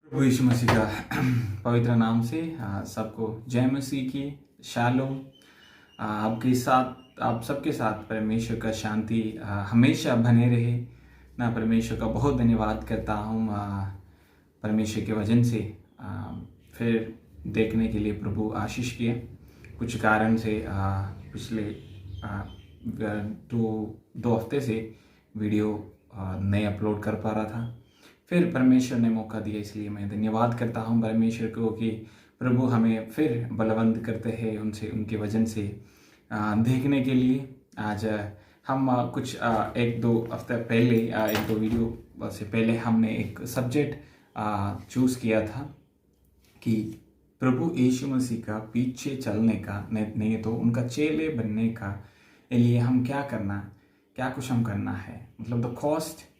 प्रभु यीशु मसीह का पवित्र नाम से सबको जय मसीह की शालोम। आपके साथ, आप सबके साथ परमेश्वर का शांति हमेशा बने रहे। मैं परमेश्वर का बहुत धन्यवाद करता हूँ परमेश्वर के वजन से फिर देखने के लिए प्रभु आशीष किए। कुछ कारण से पिछले दो हफ्ते से वीडियो नहीं अपलोड कर पा रहा था। फिर परमेश्वर ने मौका दिया, इसलिए मैं धन्यवाद करता हूँ परमेश्वर को कि प्रभु हमें फिर बलवंत करते हैं उनसे, उनके वजन से देखने के लिए। आज हम कुछ एक दो हफ्ते पहले, एक दो वीडियो से पहले हमने एक सब्जेक्ट चूज़ किया था कि प्रभु यीशु मसीह का पीछे चलने का, नहीं तो उनका चेले बनने का लिए हम क्या कुछ हम करना है, मतलब the cost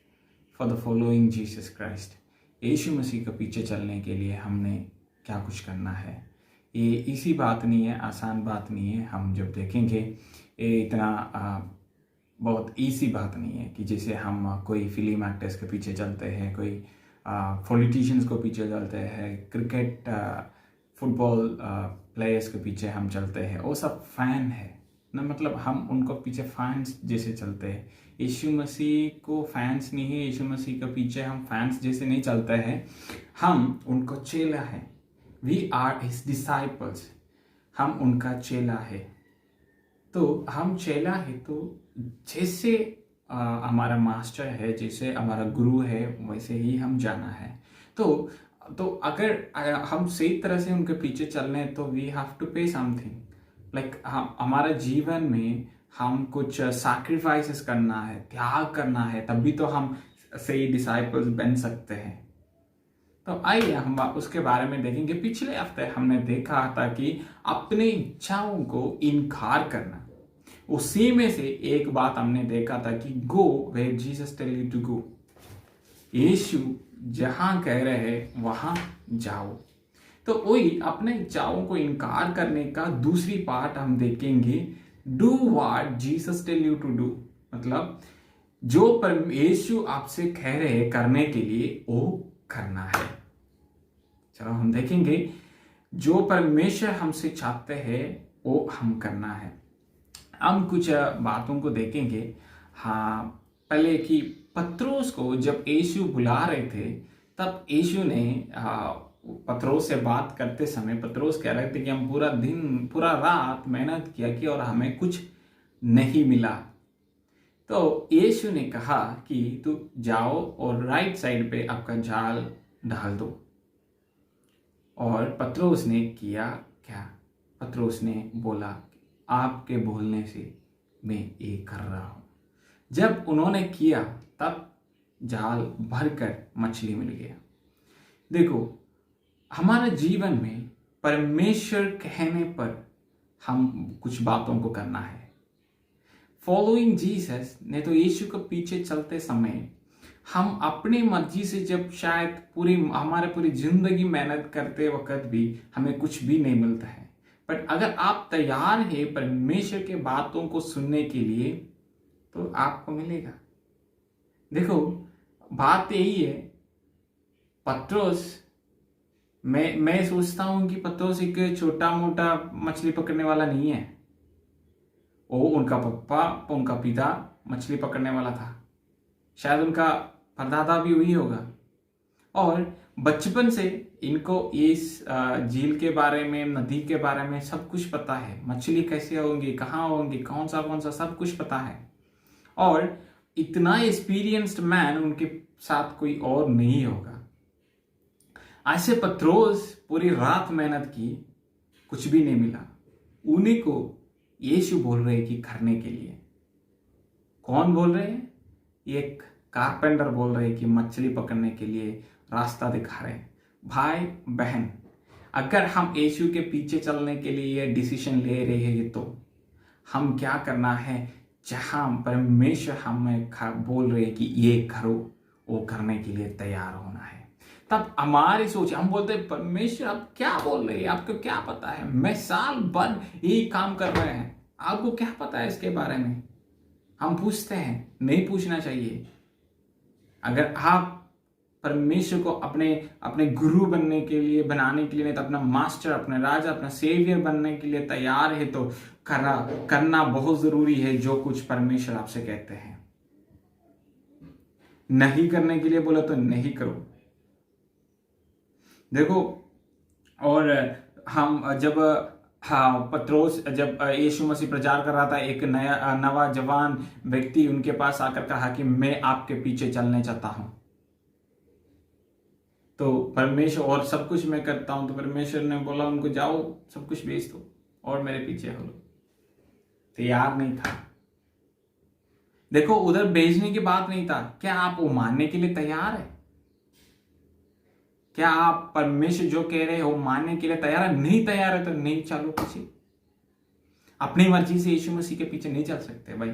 for the following Jesus Christ. यीशु मसीह के पीछे चलने के लिए हमने क्या कुछ करना है। ये इसी बात नहीं है, आसान बात नहीं है। हम जब देखेंगे ये इतना बहुत ईजी बात नहीं है कि जैसे हम कोई फिल्म एक्टर्स के पीछे चलते हैं, कोई पॉलिटिशियंस को पीछे चलते हैं, क्रिकेट फुटबॉल प्लेयर्स के पीछे हम चलते हैं, वो सब फैन है ना, मतलब हम उनको पीछे फैंस जैसे चलते हैं। यीशु मसीह को फैंस नहीं है, यीशु मसीह के पीछे हम फैंस जैसे नहीं चलते हैं, हम उनको चेला है। वी आर हिज डिसाइपल्स, हम उनका चेला है। तो हम चेला है तो जैसे हमारा मास्टर है, जैसे हमारा गुरु है, वैसे ही हम जाना है। तो अगर हम सही तरह से उनके पीछे चल रहे हैं तो वी हैव टू पे समथिंग। लाइक हमारा जीवन में हम कुछ सैक्रिफाइसेस करना है, त्याग करना है, तभी तो हम सही डिसाइपल्स बन सकते हैं। तो आइए हम उसके बारे में देखेंगे। पिछले हफ्ते हमने देखा था कि अपने इच्छाओं को इनकार करना, उसी में से एक बात हमने देखा था कि go where Jesus tell you to go. यीशु जहां कह रहे हैं वहां जाओ। तो वही अपने इच्छाओं को इनकार करने का दूसरी पार्ट हम देखेंगे, do what Jesus tell you to do. मतलब जो यीशु आपसे कह रहे हैं करने के लिए वो करना है। चलो हम देखेंगे जो परमेश्वर हमसे चाहते हैं वो हम करना है। हम कुछ बातों को देखेंगे। हाँ, पहले कि पत्रोस को जब यीशु बुला रहे थे तब यीशु ने पत्रोस से बात करते समय पत्रोस कह रहे थे कि हम पूरा दिन पूरा रात मेहनत किया कि और हमें कुछ नहीं मिला। तो यीशु ने कहा कि तू जाओ और राइट साइड पे आपका जाल डाल दो। और पत्रोस ने किया क्या? पत्रोस ने बोला आपके बोलने से मैं ये कर रहा हूं। जब उन्होंने किया तब जाल भरकर मछली मिल गया। देखो, हमारे जीवन में परमेश्वर कहने पर हम कुछ बातों को करना है। फॉलोइंग जीसस ने तो यीशु के पीछे चलते समय हम अपनी मर्जी से जब शायद हमारे पूरी जिंदगी मेहनत करते वक्त भी हमें कुछ भी नहीं मिलता है, बट अगर आप तैयार है परमेश्वर के बातों को सुनने के लिए तो आपको मिलेगा। देखो, बात यही है। पत्रोस, मैं सोचता हूं कि पत्रोस एक छोटा मोटा मछली पकड़ने वाला नहीं है। वो उनका पिता मछली पकड़ने वाला था, शायद उनका परदादा भी वही होगा। और बचपन से इनको इस झील के बारे में, नदी के बारे में सब कुछ पता है। मछली कैसे होंगी, कहाँ होंगी, कौन सा सब कुछ पता है। और इतना एक्सपीरियंस्ड मैन उनके साथ कोई और नहीं होगा। ऐसे पत्रोस पूरी रात मेहनत की, कुछ भी नहीं मिला। उन्हीं को यीशु बोल रहे कि करने के लिए। कौन बोल रहे हैं? एक कारपेंटर बोल रहे कि मछली पकड़ने के लिए रास्ता दिखा रहे हैं। भाई बहन, अगर हम यीशु के पीछे चलने के लिए ये डिसीजन ले रहे हैं तो हम क्या करना है? जहां परमेश्वर हमें बोल रहे कि ये करो, वो करने के लिए तैयार होना है। तब हमारी सोच, हम बोलते हैं परमेश्वर आप क्या बोल रहे हैं, आपको क्या पता है? मैं साल भर यही काम कर रहे हैं, आपको क्या पता है इसके बारे में? हम पूछते हैं, नहीं पूछना चाहिए। अगर आप परमेश्वर को अपने अपने गुरु बनने के लिए, बनाने के लिए, नहीं तो अपना मास्टर, अपना राजा, अपना सेवियर बनने के लिए तैयार है तो करना बहुत जरूरी है जो कुछ परमेश्वर आपसे कहते हैं। नहीं करने के लिए बोला तो नहीं करो। देखो, और हम जब पत्रोस जब यीशु मसीह प्रचार कर रहा था, एक नवा जवान व्यक्ति उनके पास आकर कहा कि मैं आपके पीछे चलने चाहता हूं। तो परमेश्वर, और सब कुछ मैं करता हूं, तो परमेश्वर ने बोला उनको, जाओ सब कुछ बेच दो और मेरे पीछे हो लो। तैयार नहीं था। देखो, उधर बेचने की बात नहीं था। क्या आप वो मानने के लिए तैयार है? क्या आप परमेश्वर जो कह रहे हो मानने के लिए तैयार है? नहीं तैयार है तो नहीं चलो पीछे। अपनी मर्जी से यीशु मसीह के पीछे नहीं चल सकते भाई।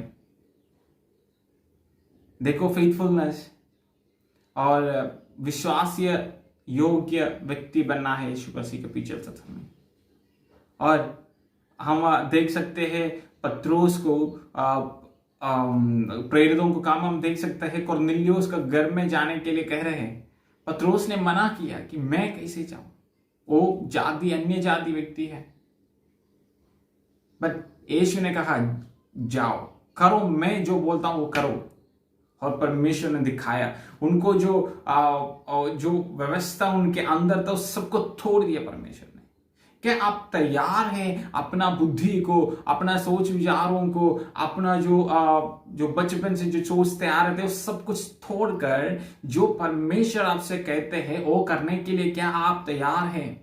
देखो, फेथफुलनेस और विश्वासीय योग्य व्यक्ति बनना है यीशु मसीह के पीछे चलते समय। और हम देख सकते हैं पत्रोस को, प्रेरितों को काम हम देख सकते हैं, कुरनेलियुस का घर में जाने के लिए कह रहे हैं। पत्रोस ने मना किया कि मैं कैसे जाऊं, वो अन्य जाति व्यक्ति है। बट यीशु ने कहा जाओ, करो, मैं जो बोलता हूं वो करो। और परमेश्वर ने दिखाया उनको जो व्यवस्था उनके अंदर था उस सबको तोड़ दिया परमेश्वर ने। क्या आप तैयार हैं अपना बुद्धि को, अपना सोच विचारों को, अपना जो बचपन से जो सोचते आ रहे थे उस सब कुछ छोड़कर जो परमेश्वर आपसे कहते हैं वो करने के लिए क्या आप तैयार हैं?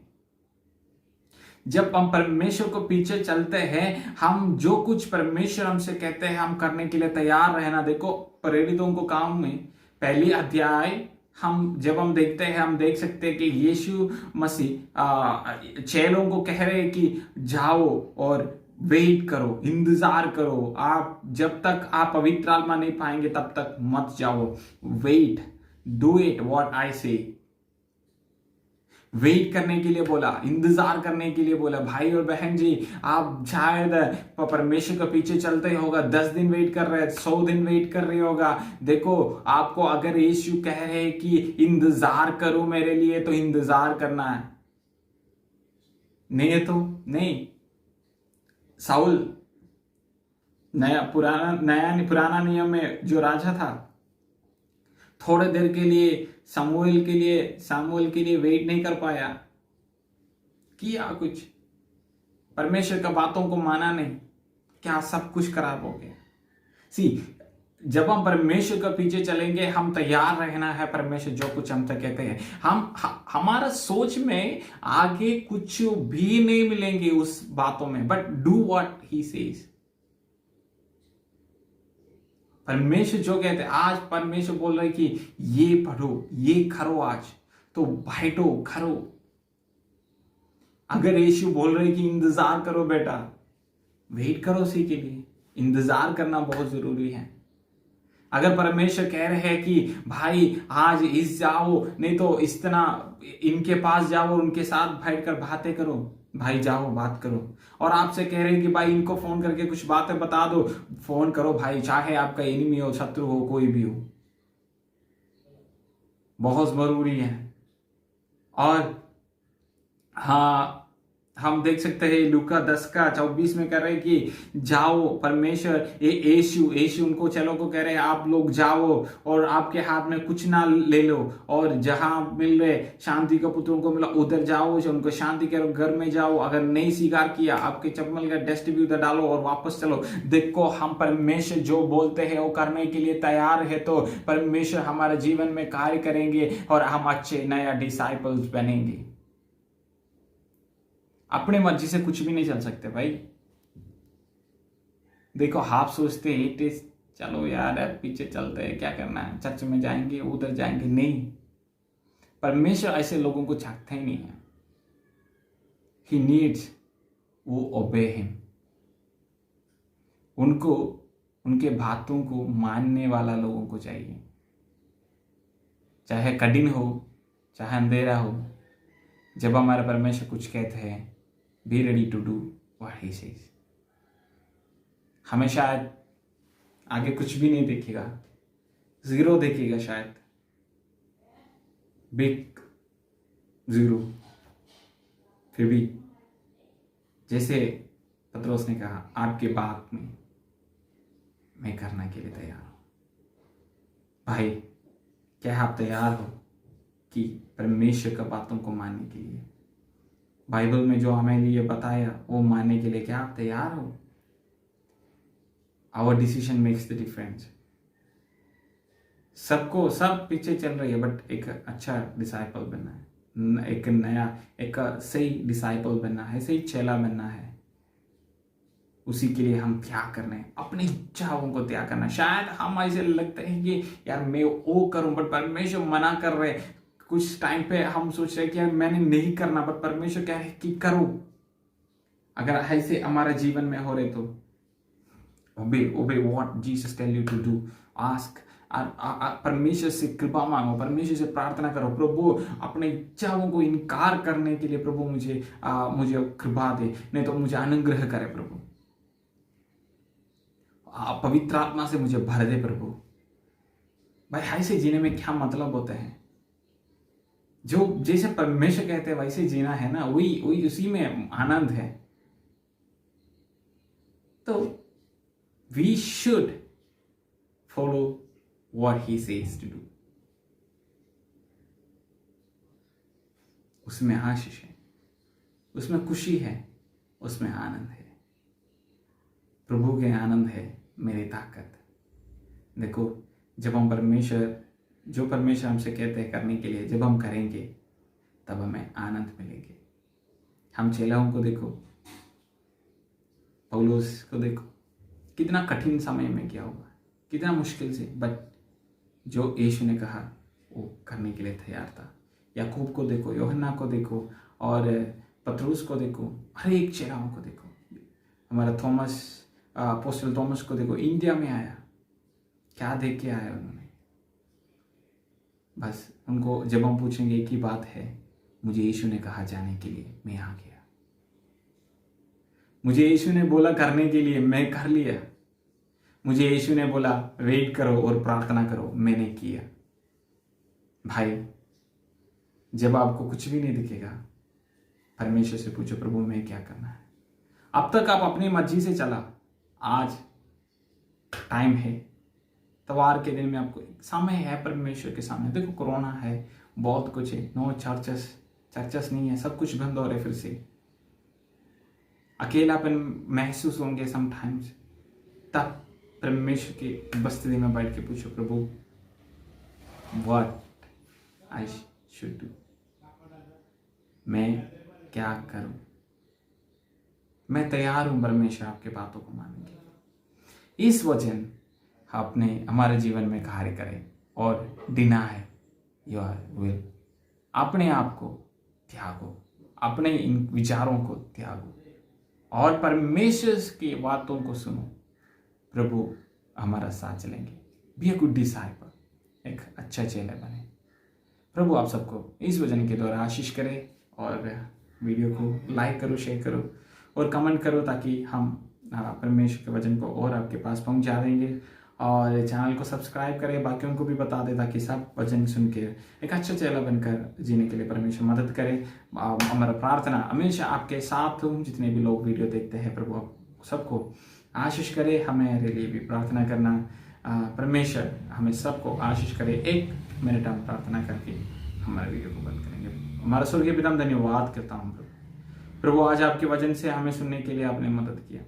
जब हम परमेश्वर को पीछे चलते हैं, हम जो कुछ परमेश्वर हमसे कहते हैं हम करने के लिए तैयार रहना। देखो, प्रेरितों को काम में पहली अध्याय जब हम देखते हैं, हम देख सकते हैं कि यीशु मसीह चेलों को कह रहे हैं कि जाओ और वेट करो, इंतजार करो। आप जब तक आप पवित्र आत्मा नहीं पाएंगे तब तक मत जाओ। Wait, do it what I say. Wait करने के लिए बोला, इंतजार करने के लिए बोला। भाई और बहन जी, आप शायद परमेश्वर के पीछे चलते होगा, 10 दिन वेट कर रहे हैं, 100 दिन वेट कर रहे होगा। देखो, आपको अगर यीशु कह रहे हैं कि इंतजार करो मेरे लिए, तो इंतजार करना है। नहीं है तो नहीं। साउल पुराना नियम में जो राजा था, थोड़े देर के लिए सामुएल के लिए वेट नहीं कर पाया, किया कुछ, परमेश्वर का बातों को माना नहीं, क्या सब कुछ खराब हो गया। जब हम परमेश्वर के पीछे चलेंगे, हम तैयार रहना है। परमेश्वर जो कुछ हम तक कहते हैं, हमारा सोच में आगे कुछ भी नहीं मिलेंगे उस बातों में, but do what he says. परमेश्वर जो कहते हैं, आज परमेश्वर बोल रहे कि ये पढ़ो, ये करो, आज तो बैठो करो। अगर यीशु बोल रहे कि इंतजार करो बेटा, वेट करो उसी के लिए। इंतजार करना बहुत जरूरी है। अगर परमेश्वर कह रहे हैं कि भाई आज इस जाओ, नहीं तो इस तरह इनके पास जाओ, उनके साथ बैठकर बातें करो, भाई जाओ बात करो। और आपसे कह रहे हैं कि भाई इनको फोन करके कुछ बातें बता दो, फोन करो भाई, चाहे आपका एनिमी हो, शत्रु हो, कोई भी हो, बहुत जरूरी है। और हाँ, हम देख सकते हैं लूका 10:24 में कह रहे हैं कि जाओ, परमेश्वर यीशु उनको चलो को कह रहे हैं आप लोग जाओ और आपके हाथ में कुछ ना ले लो, और जहां मिल रहे शांति का पुत्रों को मिला उधर जाओ, उनको शांति के घर में जाओ। अगर नहीं स्वीकार किया, आपके चप्पल का डस्टबिन उधर डालो और वापस चलो। देखो, हम परमेश्वर जो बोलते हैं वो करने के लिए तैयार है तो परमेश्वर हमारे जीवन में कार्य करेंगे और हम अच्छे नया डिसाइपल्स बनेंगे। अपने मर्जी से कुछ भी नहीं चल सकते भाई। देखो, आप सोचते हैं चलो यार पीछे चलते हैं, क्या करना है, चर्च में जाएंगे, उधर जाएंगे, नहीं। परमेश्वर ऐसे लोगों को चाहता ही नहीं है। ही नीड्स वो ओबे हिम। उनको उनके बातों को मानने वाला लोगों को चाहिए, चाहे कठिन हो, चाहे अंधेरा हो। जब हमारे परमेश्वर कुछ कहते हैं, be ready to do what he says. हमें शायद आगे कुछ भी नहीं दिखेगा, जीरो दिखेगा शायद, बिग ज़ीरो। फिर भी जैसे पतरस ने कहा, आपके बात में मैं करने के लिए तैयार हूं। भाई, क्या आप तैयार हो कि परमेश्वर की बातों को मानने के लिए, बाइबल में जो हमें लिए बताया वो मानने के लिए क्या आप तैयार हो? Our decision makes the difference. सब पीछे चल रही है, बट एक अच्छा डिसाइपल बनना है, एक नया, एक सही डिसाइपल बनना है, सही चेला बनना है। उसी के लिए हम त्याग करना है, अपनी इच्छाओं को त्याग करना है। शायद हम ऐसे लगता है कि यार मैं वो करूं, बट परमेश्वर मना कर रहे। कुछ टाइम पे हम सोच रहे कि यार मैंने नहीं करना, बट परमेश्वर कह रहे कि करो। अगर ऐसे हमारे जीवन में हो रहे तो obey what Jesus tell you to do. ask परमेश्वर से कृपा मांगो, परमेश्वर से प्रार्थना करो, प्रभु अपने इच्छाओं को इनकार करने के लिए प्रभु मुझे कृपा दे, नहीं तो मुझे अनुग्रह करे प्रभु, पवित्र आत्मा से मुझे भर दे प्रभु। भाई, ऐसे जीने में क्या मतलब होता है? जो जैसे परमेश्वर कहते हैं वैसे जीना है ना, वही उसी में आनंद है। तो we should follow what he says to do. उसमें आशीष है, उसमें खुशी है, उसमें आनंद है। प्रभु के आनंद है मेरी ताकत। देखो, जब हम जो परमेश्वर हमसे कहते हैं करने के लिए, जब हम करेंगे तब हमें आनंद मिलेंगे। हम चेलाओं को देखो, पौलुस को देखो, कितना कठिन समय में किया होगा, कितना मुश्किल से, बट जो यीशु ने कहा वो करने के लिए तैयार था। याकूब को देखो, यूहन्ना को देखो, और पतरस को देखो, हर एक चेलाओं को देखो। हमारा अपोस्टल थॉमस को देखो, इंडिया में आया, क्या देख के आया उन्होंने। बस उनको जब हम पूछेंगे एक ही बात है, मुझे यीशु ने कहा जाने के लिए, मैं आ गया। मुझे यीशु ने बोला करने के लिए, मैं कर लिया। मुझे यीशु ने बोला वेट करो और प्रार्थना करो, मैंने किया। भाई, जब आपको कुछ भी नहीं दिखेगा, परमेश्वर से पूछो, प्रभु मैं क्या करना है। अब तक आप अपनी मर्जी से चला, आज टाइम है, त्योहार के दिन में आपको समय है परमेश्वर के सामने। देखो, कोरोना है, बहुत कुछ है, नो चर्चेस नहीं है, सब कुछ बंद हो रहे। फिर से अकेलापन महसूस होंगे समटाइम्स, तब परमेश्वर की बस्ती में बैठ के पूछो, प्रभु व्हाट आई शुड डू, मैं क्या करूं। मैं तैयार हूं परमेश्वर आपके बातों को मानने के लिए। इस वचन आपने हमारे जीवन में कार्य करे और डिनाय योर विल, अपने आप को त्यागो, अपने इन विचारों को त्यागो और परमेश्वर की बातों को सुनो। प्रभु हमारा साथ चलेंगे। बी ए गुड डिसाइपल, एक अच्छा चेला बने। प्रभु आप सबको इस वचन के द्वारा आशीष करे, और वीडियो को लाइक करो, शेयर करो और कमेंट करो, ताकि हम परमेश्वर के वचन को और आपके पास पहुंचा देंगे। और चैनल को सब्सक्राइब करें, बाकियों को भी बता दें, ताकि सब वचन सुन के एक अच्छा चेला बनकर जीने के लिए परमेश्वर मदद करे। हमारा प्रार्थना हमेशा आपके साथ हूँ, जितने भी लोग वीडियो देखते हैं, प्रभु आप सबको आशीष करे। हमारे लिए भी प्रार्थना करना, परमेश्वर हमें सबको आशीष करे। 1 मिनट हम प्रार्थना करके हमारे वीडियो को बंद करेंगे। हमारा स्वर्गीय पिता, धन्यवाद करता हूँ प्रभु, आज आपके वचन से हमें सुनने के लिए आपने मदद किया।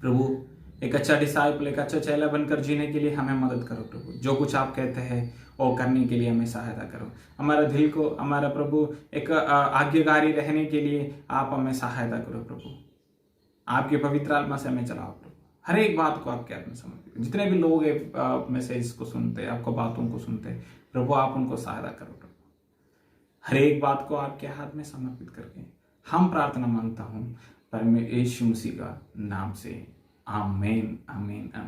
प्रभु, एक अच्छा डिसाइपल, एक अच्छा चेला बनकर जीने के लिए हमें मदद करो प्रभु। जो कुछ आप कहते हैं वो करने के लिए हमें सहायता करो। हमारा दिल को, हमारा प्रभु, एक आज्ञाकारी रहने के लिए आप हमें सहायता करो प्रभु। आपके पवित्र आत्मा से हमें चलाओ प्रभु। हर एक बात को आपके हाथ में समर्पित। जितने भी लोग मैसेज को सुनते हैं, आपको बातों को सुनते हैं, प्रभु आप उनको सहायता करो प्रभु। हर एक बात को आपके हाथ में समर्पित करके हम प्रार्थना मांगता हूँ परमेश्वर यीशु मसीह का नाम से, आमीन आमीन आमीन।